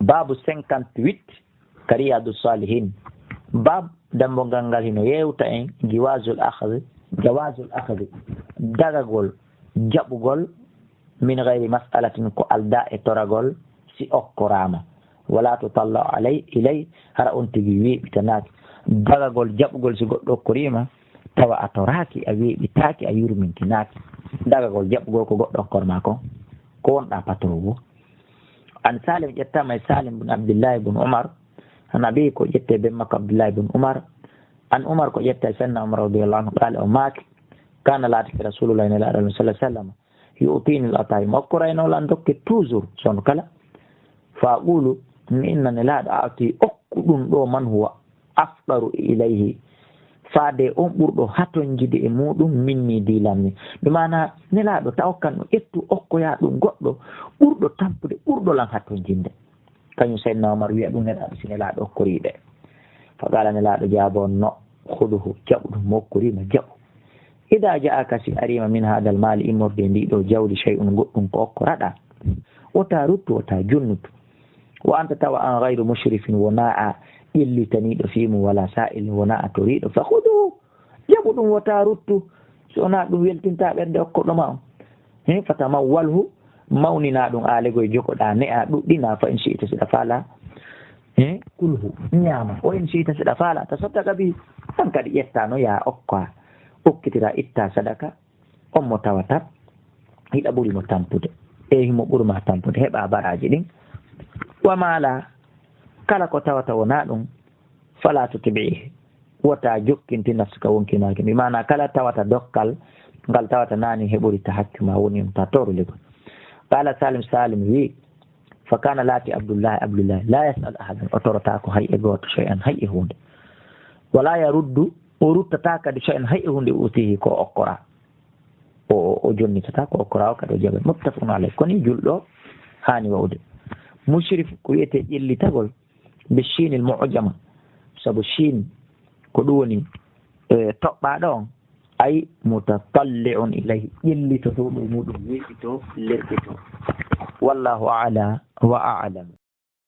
babu 58 kariyadu salihin bab dambo ngal hino yewta en jawazul akhd dagagol jabugol min ghayri mas'alatin ko alda e toragol si okkorama wala tutalla ilay hara on tigi weɓitanaki dagagol jabugol si goɗɗo okkorima tawa a toraki a weɓitaki a yurmintinaki dagagol jabugol ko goɗɗo okkorma ko wonɗa patrowo an salim ƴettama e salim bun abdillah bun umar an abi ko ƴette ben makko abdillah bun umar an umar ko ƴetta e senna umar radiallahu anhu qala o maaki kana laatiki rasulullah sallallahu alaihi wasallam yu'tini al-atay mokkorayno lan dokke toujours son kala fa qulu mi inna ne laaɗo ati okku ɗum ɗo man huwa afdaru ilayhi faade on ɓurɗo hatonjide e muɗum minni dilamni ɗum mana nelaɗo taw kan no ƴettu okkoya ɗum goɗɗo ɓurɗo tampude ɓurɗo lan hatonjinde kañum seydna omar wiya ɗum neɗaɗo si nelaɗo okkoriɗe fa qala nelaɗo jaabo no huduhu jaɓu ɗum mokkorima jaɓu ida ja'aka si arima min hadal mali immorde ndiɗo jawdi shay'un goɗɗum ko okkoraɗa wota ruttu wota junnutu wa anta tawa an ghayru mushrifin wona a illitaniɗo fimu wala sa'il wona a toriɗo fa hudu jaɓu ɗum wota ruttu so wona ɗum weltinta ɓerde okkoɗoma on fatama walhu mawnina ɗum alegoye jogoɗa ne'a ɗuɗɗina fa in shi'ita siɗa faala kulhu ñaama o in shi'ita siɗa faala ta sottaka bi tan kadi ƴettano ya okka okkitira itta sadaka on mo tawata hiɗa ɓurimo tampude e himo ɓurma tampude heɓa baraji ɗin wa mala kala ko tawata wona ɗum fala tutbihi wota jokkinti nafsuka wonkinaki mi mana kala tawata dokkal ngal tawata nani heɓorita hakke ma woni ta toruligol qala salim wi fa kana laati abdoullahi la yasal ahadan o torota ko hay e goto shay'an hay e hunde wala yaruddu o ruttata kadi shay'an hay e hunde utihi ko okkora o jonnitata ko okkora o kadi o jaɓe muttafaqun alayh koni julɗo hani wawde mushrif ko wiyete ƴellitagol be shinil mu'jama sabu shin ko ɗum woni toɓɓaɗo on ay mutatalli'un ilayhi ƴellitoto ɗo muɗum weɓito lerɓito wallahu a'la wa a'lam.